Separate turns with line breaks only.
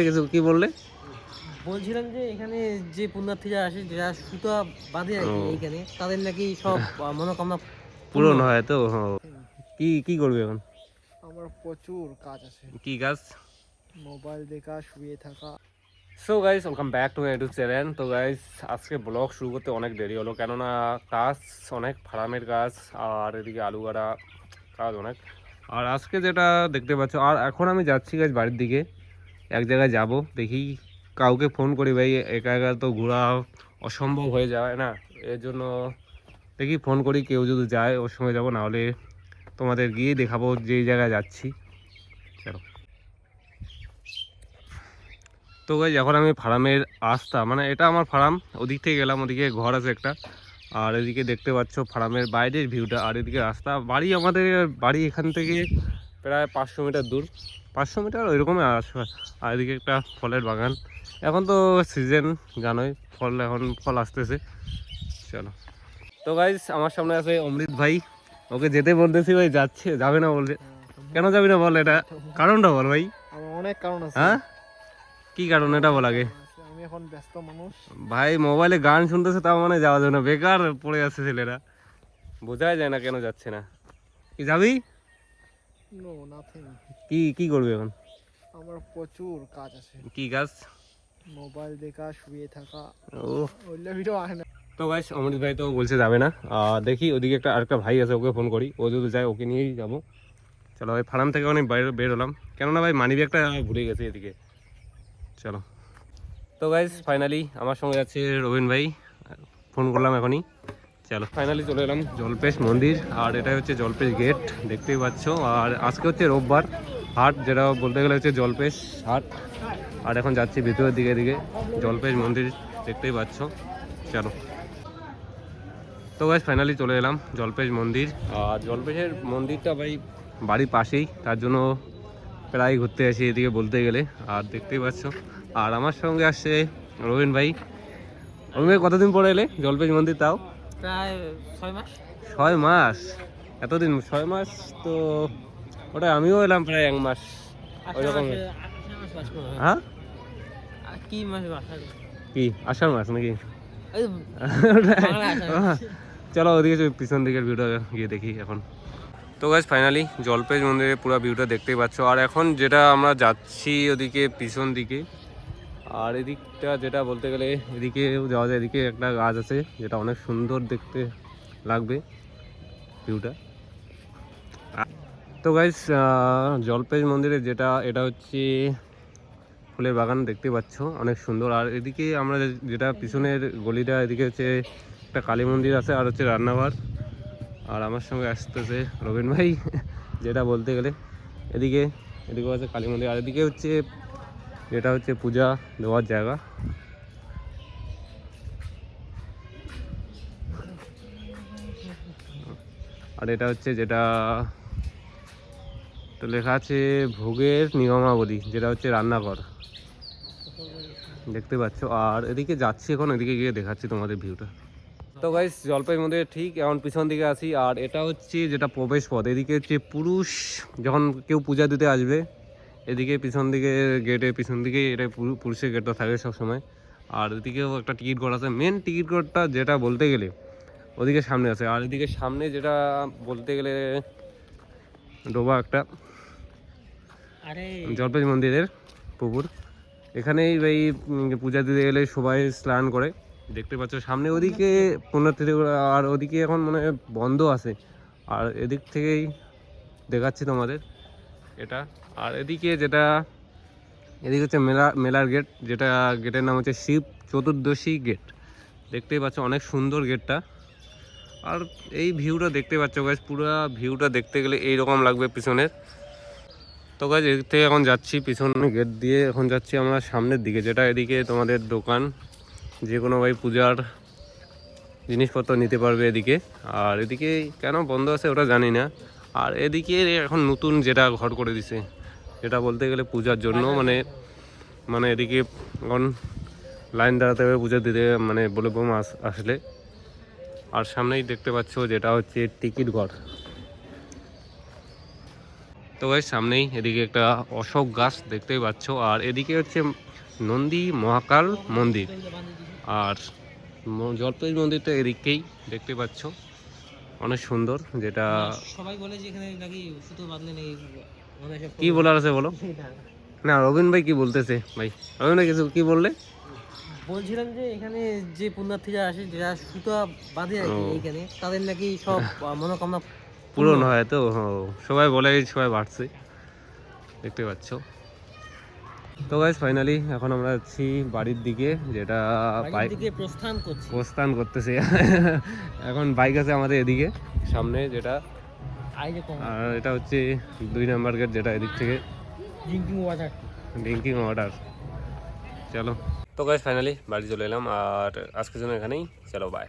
কিছু কি বললে?
বলছিলাম যে এখানে যে পুণ্যার্থীরা আসে, যারা সুতা বাঁধে আর কি এইখানে, তাদের নাকি সব মনোকামনা
পূরণ হয় তো। কি কি করবে এখন?
আমার প্রচুর কাজ আছে।
কি কাজ?
মোবাইল দেখা, শুয়ে থাকা।
So guys, welcome back to my YouTube channel. তো গাইস, আজকে ব্লগ শুরু করতে অনেক দেরি হলো, কেননা কাজ অনেক, ফার্মের কাজ, আর এদিকে আলু গাড়া কাজ অনেক। আর আজকে যেটা দেখতে পাচ্ছ, আর এখন আমি যাচ্ছি গাইস বাড়ির দিকে, এক জায়গায় যাব। দেখি কাউকে ফোন করি, ভাই একা একা তো ঘোরা অসম্ভব হয়ে যায় না, এর জন্য দেখি ফোন করি, কেউ যদি যায় ওর সঙ্গে যাবো, নাহলে তোমাদের গিয়ে দেখাবো যেই জায়গায় যাচ্ছি। চলো। তো গাইস, এখন আমি ফার্মের আসতাম, মানে এটা আমার ফার্ম, ওদিক থেকে গেলাম, ওদিকে ঘর আছে একটা, আর এদিকে দেখতে পাচ্ছ ফার্মের বাইরের ভিউটা, আর এদিকে রাস্তা। বাড়ি আমাদের বাড়ি এখান থেকে প্রায় 500 মিটার দূর, 500 মিটার ওইরকমই আসবে। আর এদিকে একটা ফলের বাগান, এখন তো সিজন জানোই, ফল এখন ফল আসতেছে। চলো। তো গাইস, আমার সামনে আছে অমৃত ভাই, ওকে যেতে বলতেছি, ভাই যাচ্ছে, যাবে না বলছে। কেন যাবি না বল, এটা কারণটা বল ভাই।
আমার অনেক কারণ আছে।
হ্যাঁ, কি কারণ এটা বল আগে।
আমি এখন ব্যস্ত মানুষ।
ভাই মোবাইলে গান শুনতেছে, তাও মানে যাওয়া যাবে না, বেকার পড়ে যাচ্ছে ছেলেরা, বোঝাই যায় না কেন যাচ্ছে না। কি যাবি?
No, nothing.
কি কি করবি এখন?
আমার প্রচুর কাজ আছে।
কি কাজ?
মোবাইল দেখা, শুয়ে থাকা।
ও,
ওইগুলো ভিডিও আসে না।
তো গাইস, অমৃত ভাই তো বলছে যাবে না। দেখি ওদিকে আরেকটা ভাই আছে, ওকে ফোন করি, ও যদি যায় ওকে নিয়েই যাবো। চলো ভাই, ফার্ম থেকে অনেক বাইরে বের হলাম, কেননা ভাই মানি ব্যাগটা ভুলে গেছে এদিকে। চলো। তো গাইস, ফাইনালি আমার সঙ্গে যাচ্ছে রবিন ভাই, ফোন করলাম এখনই। চলো, ফাইনালি চলে এলাম জলপেশ মন্দির, আর এটা হচ্ছে জলপেশ গেট, দেখতেই পাচ্ছ। আর আজকে হচ্ছে রোববার, হাট, যেটা বলতে গেলে হচ্ছে জলপেশ হাট। আর এখন যাচ্ছি ভিতরের দিকে দিকে, জলপেশ মন্দির দেখতেই পাচ্ছ। চলো। তো গাইস, ফাইনালি চলে এলাম জলপেশ মন্দির। আর জলপেশের মন্দিরটা ভাই বাড়ির পাশেই, তার জন্য প্রায় ঘুরতে আসি এদিকে বলতে গেলে। আর দেখতেই পাচ্ছ, আর আমার সঙ্গে আসছে রবিন ভাই। রবিন ভাই, কতদিন পরে এলে জলপেশ মন্দির? তাও
প্রায় 6 মাস।
6 মাস? এতদিন 6 মাস তো ওটা আমিও এলাম প্রায় 1 মাস ওইরকম। হ্যাঁ,
কি মাসে বাসা?
কি আষাঢ় মাস নাকি?
এই
চলো ওদিকে পিছন দিকের ভিউটা গিয়ে দেখি এখন। তো গাইস, ফাইনালি জলপেশ মন্দিরের পুরো ভিউটা দেখতেই পাচ্ছ। আর এখন যেটা আমরা যাচ্ছি ওদিকে পিছন দিকে, আর এদিকটা যেটা বলতে গেলে এদিকেও যাওয়া যায়, এদিকে একটা গাছ আছে যেটা অনেক সুন্দর দেখতে লাগবে ভিউটা। তো গাইস, জলপেশ মন্দিরে যেটা, এটা হচ্ছে ফুলের বাগান, দেখতে পাচ্ছ অনেক সুন্দর। আর এদিকে আমরা যেটা পিছনের গলিটা, এদিকে হচ্ছে একটা কালী মন্দির আছে, আর হচ্ছে রান্নাঘর। আর আমার সঙ্গে আসতেছে রবিন ভাই, যেটা বলতে গেলে এদিকেও আছে কালী মন্দির, আর এদিকে হচ্ছে যেটা হচ্ছে পূজা দেওয়ার জায়গা। আর এটা হচ্ছে যেটা তো লেখা আছে ভোগের নিয়মাবলী, যেটা হচ্ছে রান্নাঘর, দেখতে পাচ্ছ। আর এদিকে যাচ্ছি এখন, এদিকে গিয়ে দেখাচ্ছি তোমাদের ভিউটা। তো গাইস, জলপাই মন্দিরে ঠিক এখন পিছন দিকে আছি, আর এটা হচ্ছে যেটা প্রবেশ পথ। এদিকে হচ্ছে পুরুষ যখন কেউ পূজা দিতে আসবে, এদিকে পিছন দিকে গেটের পিছন দিকে এটা পুরুষের গেটটা থাকে সব সময়। আর এদিকেও একটা টিকিট ঘর আছে, মেন টিকিট ঘরটা যেটা বলতে গেলে ওদিকে সামনে আছে। আর এদিকে সামনে যেটা বলতে গেলে ডোবা একটা, জলপেশ মন্দিরের পুকুর, এখানেই এই পূজা দিতে গেলে সবাই স্নান করে, দেখতে পাচ্ছ সামনে। ওদিকে পুণ্যার্থী, আর ওদিকে এখন মানে বন্ধ আছে। আর এদিক থেকেই দেখাচ্ছি তোমাদের এটা। আর এদিকে যেটা, এদিকে হচ্ছে মেলার গেট, যেটা গেটের নাম হচ্ছে শিব চতুর্দশী গেট, দেখতেই পাচ্ছ অনেক সুন্দর গেটটা। আর এই ভিউটা দেখতে পাচ্ছ গাইস, পুরো ভিউটা দেখতে গেলে এইরকম লাগবে পিছনের। তো গাইস, এদিক থেকে এখন যাচ্ছি পিছনে গেট দিয়ে, এখন যাচ্ছি আমরা সামনের দিকে, যেটা এদিকে তোমাদের দোকান, যে কোনো ভাই পূজার জিনিসপত্র নিতে পারবে এদিকে। আর এদিকে কেন বন্ধ আছে ওটা জানি না। আর এদিকে এখন নতুন যেটা ঘর করে দিছে, যেটা বলতে গেলে পূজার জন্য, মানে এদিকে এখন লাইন দাঁড়াতে হবে পূজা দিতে, মানে বলে বোম আসলে। আর সামনেই দেখতে পাচ্ছ যেটা হচ্ছে টিকিট ঘর। তো গাইস সামনেই এদিকে একটা অশোক গাছ দেখতেই পাচ্ছ, আর এদিকে হচ্ছে নন্দী মহাকাল মন্দির, আর জলপাইগুড়ি মন্দিরটা এদিকেই দেখতে পাচ্ছ, অনেক সুন্দর। যেটা
সবাই বলে যে এখানে নাকি সুতো বাঁধলে নাকি মনে হয় সব
কি বলার আছে বলো? না রবিন ভাই কি বলতেছে ভাই? রবিন ভাই কিছু কি বললে?
বলছিলাম যে এখানে যে পুণ্যার্থীরা আসে, যারা সুতো বাঁধে আর কি এইখানে, তাদের নাকি সব মনোকামনা
পূরণ হয় তো, সবাই বলে, সবাই বাড়ছে দেখতে পাচ্ছ। তো গাইস ফাইনালি এখন আমরা যাচ্ছি বাড়ির দিকে, যেটা
বাড়ির দিকে প্রস্থান করছি।
প্রস্থান করতেছি। এখন বাইক আছে আমাদের এদিকে সামনে, যেটা
এই যে
আর এটা হচ্ছে 2 নাম্বার গেট, যেটা এদিক থেকে
ড্রিঙ্কিং ওয়াটার।
Drinking water. চলো তো গাইস ফাইনালি বাড়ি চলে এলাম, আর আজকের জন্য এখানেই, চলো বাই।